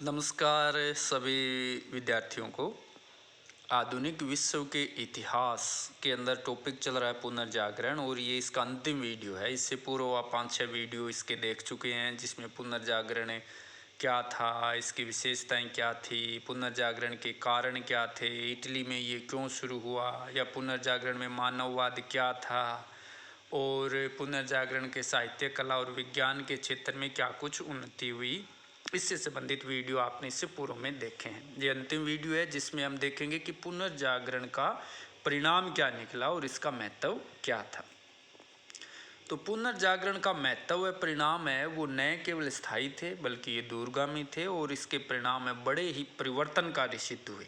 नमस्कार सभी विद्यार्थियों को। आधुनिक विश्व के इतिहास के अंदर टॉपिक चल रहा है पुनर्जागरण और ये इसका अंतिम वीडियो है। इससे पूर्व आप 5-6 वीडियो इसके देख चुके हैं जिसमें पुनर्जागरण क्या था, इसकी विशेषताएं क्या थी, पुनर्जागरण के कारण क्या थे, इटली में ये क्यों शुरू हुआ, या पुनर्जागरण में मानववाद क्या था और पुनर्जागरण के साहित्य, कला और विज्ञान के क्षेत्र में क्या कुछ उन्नति हुई, इससे संबंधित वीडियो आपने इससे पूर्व में देखे हैं। ये अंतिम वीडियो है जिसमें हम देखेंगे कि पुनर्जागरण का परिणाम क्या निकला और इसका महत्व क्या था। तो पुनर्जागरण का महत्व व परिणाम है वो न केवल स्थायी थे बल्कि ये दूरगामी थे और इसके परिणाम है बड़े ही परिवर्तनकारी सिद्ध हुए।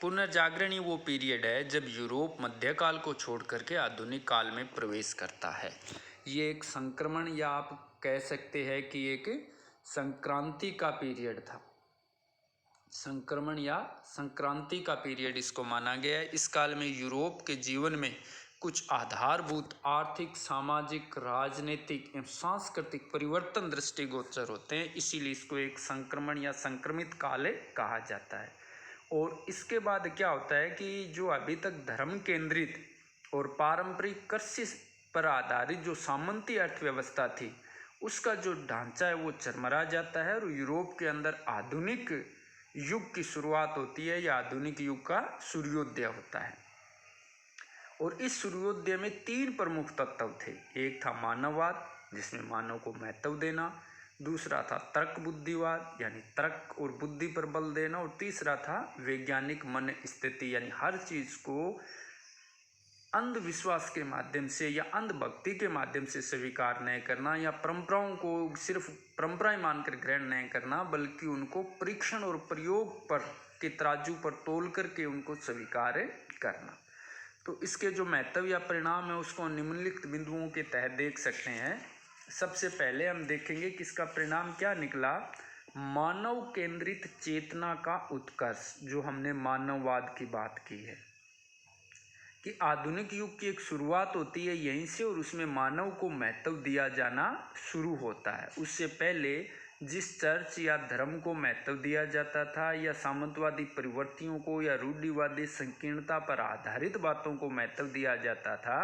पुनर्जागरण ही वो पीरियड है जब यूरोप मध्यकाल को छोड़ करके आधुनिक काल में प्रवेश करता है। ये एक संक्रमण या आप कह सकते हैं कि एक संक्रांति का पीरियड था। संक्रमण या संक्रांति का पीरियड इसको माना गया है। इस काल में यूरोप के जीवन में कुछ आधारभूत आर्थिक, सामाजिक, राजनीतिक एवं सांस्कृतिक परिवर्तन दृष्टिगोचर होते हैं, इसीलिए इसको एक संक्रमण या संक्रमित काल कहा जाता है। और इसके बाद क्या होता है कि जो अभी तक धर्म केंद्रित और पारंपरिक कृषि पर आधारित जो सामंती अर्थव्यवस्था थी उसका जो ढांचा है वो चरमरा जाता है और यूरोप के अंदर आधुनिक युग की शुरुआत होती है या आधुनिक युग का सूर्योदय होता है। और इस सूर्योदय में 3 प्रमुख तत्व थे। एक था मानववाद जिसमें मानव को महत्व देना, दूसरा था तर्क बुद्धिवाद यानी तर्क और बुद्धि पर बल देना, और तीसरा था वैज्ञानिक मन स्थिति यानी हर चीज़ को अंधविश्वास के माध्यम से या अंधभक्ति के माध्यम से स्वीकार नहीं करना या परंपराओं को सिर्फ परंपराएं मानकर ग्रहण नहीं करना बल्कि उनको परीक्षण और प्रयोग पर के तराजू पर तोल करके उनको स्वीकार करना। तो इसके जो महत्व या परिणाम है उसको निम्नलिखित बिंदुओं के तहत देख सकते हैं। सबसे पहले हम देखेंगे कि इसका परिणाम क्या निकला। मानव केंद्रित चेतना का उत्कर्ष, जो हमने मानववाद की बात की है कि आधुनिक युग की एक शुरुआत होती है यहीं से और उसमें मानव को महत्व दिया जाना शुरू होता है। उससे पहले जिस चर्च या धर्म को महत्व दिया जाता था या सामंतवादी प्रवृत्तियों को या रूढ़िवादी संकीर्णता पर आधारित बातों को महत्व दिया जाता था,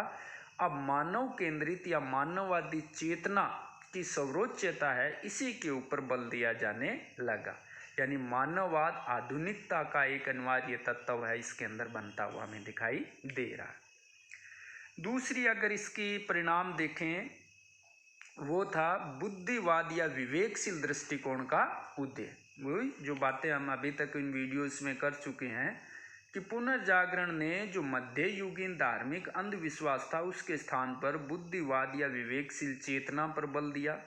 अब मानव केंद्रित या मानववादी चेतना की सर्वोच्चता है इसी के ऊपर बल दिया जाने लगा। यानी मानववाद आधुनिकता का एक अनिवार्य तत्व है, इसके अंदर बनता हुआ हमें दिखाई दे रहा है। दूसरी अगर इसकी परिणाम देखें वो था बुद्धिवाद या विवेकशील दृष्टिकोण का उदय। वही जो बातें हम अभी तक इन वीडियोस में कर चुके हैं कि पुनर्जागरण ने जो मध्ययुगीन धार्मिक अंधविश्वास था उसके स्थान पर बुद्धिवाद या विवेकशील चेतना पर बल दिया।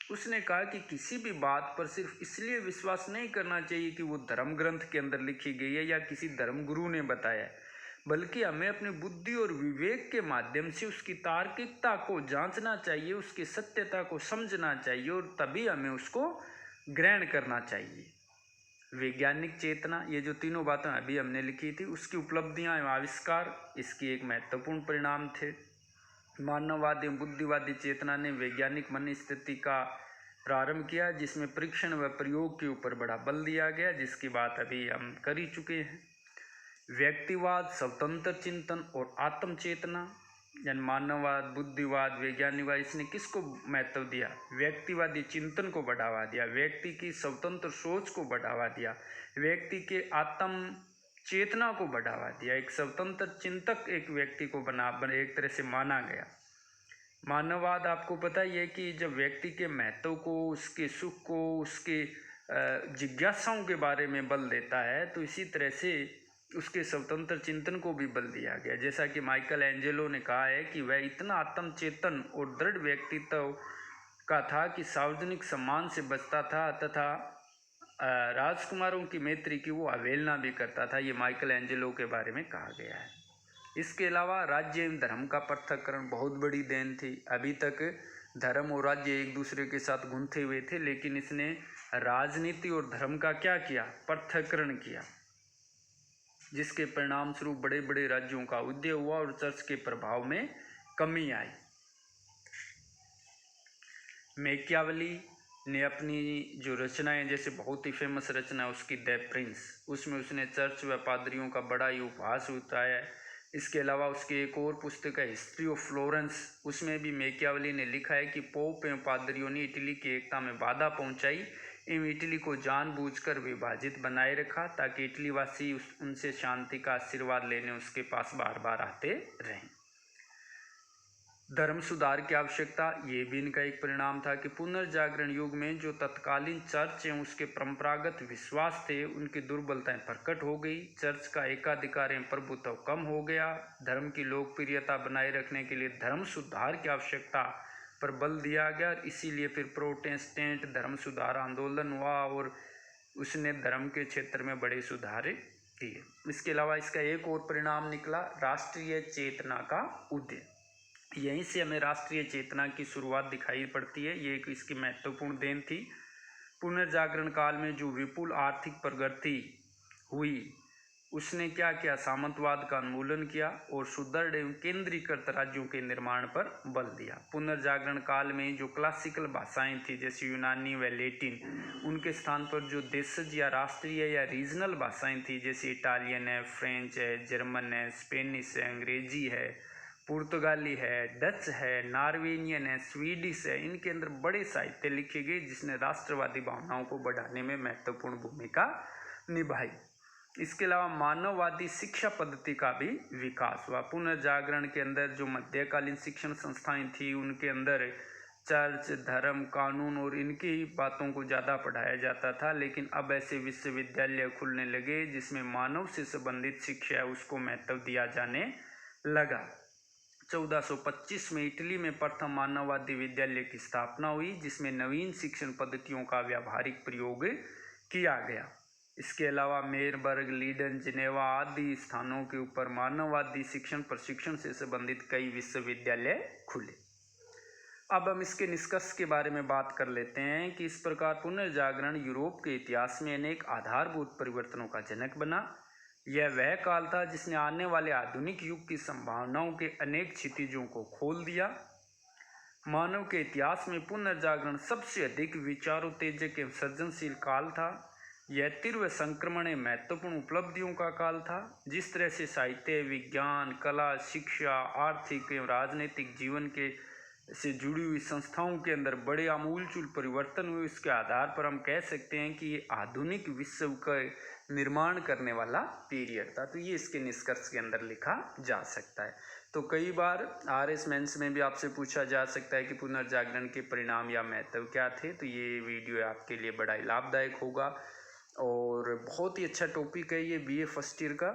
उसने कहा कि किसी भी बात पर सिर्फ इसलिए विश्वास नहीं करना चाहिए कि वो धर्म ग्रंथ के अंदर लिखी गई है या किसी धर्म गुरु ने बताया है, बल्कि हमें अपनी बुद्धि और विवेक के माध्यम से उसकी तार्किकता को जांचना चाहिए, उसकी सत्यता को समझना चाहिए और तभी हमें उसको ग्रहण करना चाहिए। वैज्ञानिक चेतना, ये जो तीनों बातें अभी हमने लिखी थी उसकी उपलब्धियां एवं आविष्कार इसकी एक महत्वपूर्ण परिणाम थे। मानववादी एवं बुद्धिवादी चेतना ने वैज्ञानिक मन स्थिति का प्रारंभ किया जिसमें परीक्षण व प्रयोग के ऊपर बड़ा बल दिया गया, जिसकी बात अभी हम कर ही चुके हैं। व्यक्तिवाद, स्वतंत्र चिंतन और आत्म चेतना यानी मानववाद, बुद्धिवाद, वैज्ञानिकवाद, इसने किसको महत्व दिया? व्यक्तिवादी चिंतन को बढ़ावा दिया, व्यक्ति की स्वतंत्र सोच को बढ़ावा दिया, व्यक्ति के आत्म चेतना को बढ़ावा दिया। एक स्वतंत्र चिंतक एक व्यक्ति को एक तरह से माना गया। मानववाद आपको पता ही है कि जब व्यक्ति के महत्व को, उसके सुख को, उसके जिज्ञासाओं के बारे में बल देता है तो इसी तरह से उसके स्वतंत्र चिंतन को भी बल दिया गया। जैसा कि माइकल एंजेलो ने कहा है कि वह इतना आत्मचेतन और दृढ़ व्यक्तित्व का था कि सार्वजनिक सम्मान से बचता था तथा राजकुमारों की मैत्री की वो अवहेलना भी करता था। ये माइकल एंजेलो के बारे में कहा गया है। इसके अलावा राज्य एवं धर्म का पृथक्करण बहुत बड़ी देन थी। अभी तक धर्म और राज्य एक दूसरे के साथ गुंथे हुए थे, लेकिन इसने राजनीति और धर्म का क्या किया? पृथक्करण किया, जिसके परिणाम स्वरूप बड़े बड़े राज्यों का उदय हुआ और चर्च के प्रभाव में कमी आई। मैकियावली ने अपनी जो रचनाएं, जैसे बहुत ही फेमस रचना है उसकी द प्रिंस, उसमें उसने चर्च व पादरियों का बड़ा ही उपहास उठाया है। इसके अलावा उसकी एक और पुस्तक है हिस्ट्री ऑफ फ्लोरेंस, उसमें भी मैकियावेली ने लिखा है कि पोप एवं पादरियों ने इटली की एकता में बाधा पहुंचाई एवं इटली को जानबूझकर विभाजित बनाए रखा ताकि इटली वासी उनसे शांति का आशीर्वाद लेने उसके पास बार बार आते रहें। धर्म सुधार की आवश्यकता, ये भी इनका एक परिणाम था कि पुनर्जागरण युग में जो तत्कालीन चर्च एवं उसके परंपरागत विश्वास थे उनकी दुर्बलताएं प्रकट हो गई। चर्च का एकाधिकार एवं प्रभुत्व कम हो गया। धर्म की लोकप्रियता बनाए रखने के लिए धर्म सुधार की आवश्यकता पर बल दिया गया और इसीलिए फिर प्रोटेस्टेंट धर्म सुधार आंदोलन हुआ और उसने धर्म के क्षेत्र में बड़े सुधार किए। इसके अलावा इसका एक और परिणाम निकला, राष्ट्रीय चेतना का उदय। यहीं से हमें राष्ट्रीय चेतना की शुरुआत दिखाई पड़ती है, ये एक इसकी महत्वपूर्ण देन थी। पुनर्जागरण काल में जो विपुल आर्थिक प्रगति हुई उसने क्या किया, सामंतवाद का उन्मूलन किया और सुदृढ़ एवं केंद्रीकृत राज्यों के निर्माण पर बल दिया। पुनर्जागरण काल में जो क्लासिकल भाषाएं थी जैसे यूनानी व लैटिन, उनके स्थान पर जो देशज या राष्ट्रीय या रीजनल भाषाएं थी जैसे इटालियन है, फ्रेंच है, जर्मन है, स्पेनिश है, अंग्रेजी है, पुर्तगाली है, डच है, नॉर्वेनियन है, स्वीडिश है, इनके अंदर बड़े साहित्य लिखे गए जिसने राष्ट्रवादी भावनाओं को बढ़ाने में महत्वपूर्ण भूमिका निभाई। इसके अलावा मानववादी शिक्षा पद्धति का भी विकास हुआ। पुनर्जागरण के अंदर जो मध्यकालीन शिक्षण संस्थाएं थी उनके अंदर चर्च, धर्म, कानून और इनकी बातों को ज़्यादा पढ़ाया जाता था, लेकिन अब ऐसे विश्वविद्यालय खुलने लगे जिसमें मानव से संबंधित शिक्षा है उसको महत्व दिया जाने लगा। 1425 में इटली में प्रथम मानववादी विद्यालय की स्थापना हुई जिसमें नवीन शिक्षण पद्धतियों का व्यावहारिक प्रयोग किया गया। इसके अलावा मेरबर्ग, लीडन, जिनेवा आदि स्थानों के ऊपर मानववादी शिक्षण प्रशिक्षण से संबंधित कई विश्वविद्यालय खुले। अब हम इसके निष्कर्ष के बारे में बात कर लेते हैं कि इस प्रकार पुनर्जागरण यूरोप के इतिहास में अनेक आधारभूत परिवर्तनों का जनक बना। यह वह काल था जिसने आने वाले आधुनिक युग की संभावनाओं के अनेक क्षितिजों को खोल दिया। मानव के इतिहास में पुनर्जागरण सबसे अधिक विचारोत्तेजक एवं सृजनशील काल था। यह तीव्र संक्रमण एवं महत्वपूर्ण उपलब्धियों का काल था। जिस तरह से साहित्य, विज्ञान, कला, शिक्षा, आर्थिक एवं राजनीतिक जीवन के से जुड़ी हुई संस्थाओं के अंदर बड़े आमूलचूल परिवर्तन हुए, इसके आधार पर हम कह सकते हैं कि ये आधुनिक विश्व का निर्माण करने वाला पीरियड था। तो ये इसके निष्कर्ष के अंदर लिखा जा सकता है। तो कई बार RS मेंस में भी आपसे पूछा जा सकता है कि पुनर्जागरण के परिणाम या महत्व क्या थे। तो ये वीडियो आपके लिए बड़ा ही लाभदायक होगा और बहुत ही अच्छा टॉपिक है ये BA फर्स्ट ईयर का,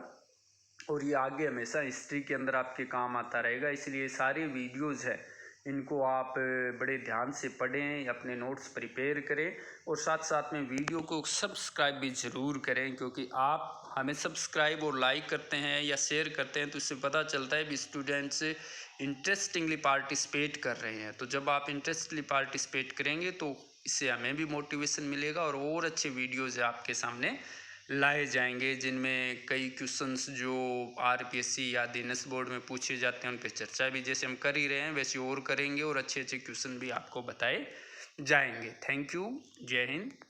और ये आगे हमेशा हिस्ट्री के अंदर आपके काम आता रहेगा। इसलिए सारे वीडियोज़ है इनको आप बड़े ध्यान से पढ़ें, अपने नोट्स प्रिपेयर करें और साथ साथ में वीडियो को सब्सक्राइब भी ज़रूर करें, क्योंकि आप हमें सब्सक्राइब और लाइक करते हैं या शेयर करते हैं तो इससे पता चलता है कि स्टूडेंट्स इंटरेस्टिंगली पार्टिसिपेट कर रहे हैं। तो जब आप इंटरेस्टली पार्टिसिपेट करेंगे तो इससे हमें भी मोटिवेशन मिलेगा और अच्छे वीडियोज़ आपके सामने लाए जाएंगे जिनमें कई क्वेश्चंस जो RPSC या DNS बोर्ड में पूछे जाते हैं उन पर चर्चा भी जैसे हम कर ही रहे हैं वैसे और करेंगे और अच्छे अच्छे क्वेश्चन भी आपको बताए जाएंगे। Thank you. जय हिंद।